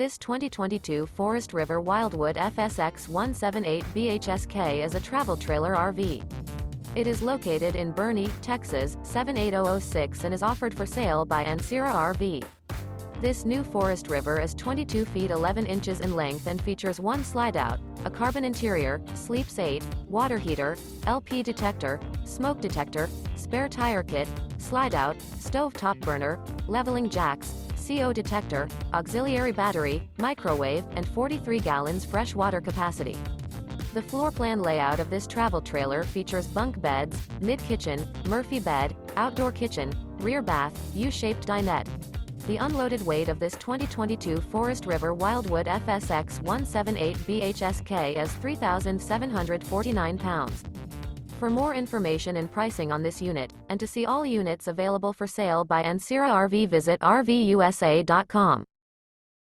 This 2022 Forest River Wildwood FSX 178 BHSK is a travel trailer RV. It is located in Boerne, Texas, 78006 and is offered for sale by Ancira RV. This new Forest River is 22 feet 11 inches in length and features one slide-out, a carbon interior, sleeps 8, water heater, LP detector, smoke detector, spare tire kit, slide-out, stove-top burner, leveling jacks, CO detector, auxiliary battery, microwave, and 43 gallons fresh water capacity. The floor plan layout of this travel trailer features bunk beds, mid-kitchen, Murphy bed, outdoor kitchen, rear bath, U-shaped dinette. The unloaded weight of this 2022 Forest River Wildwood FSX 178 BHSK is 3,749 pounds. For more information and pricing on this unit, and to see all units available for sale by Ancira RV, visit RVUSA.com.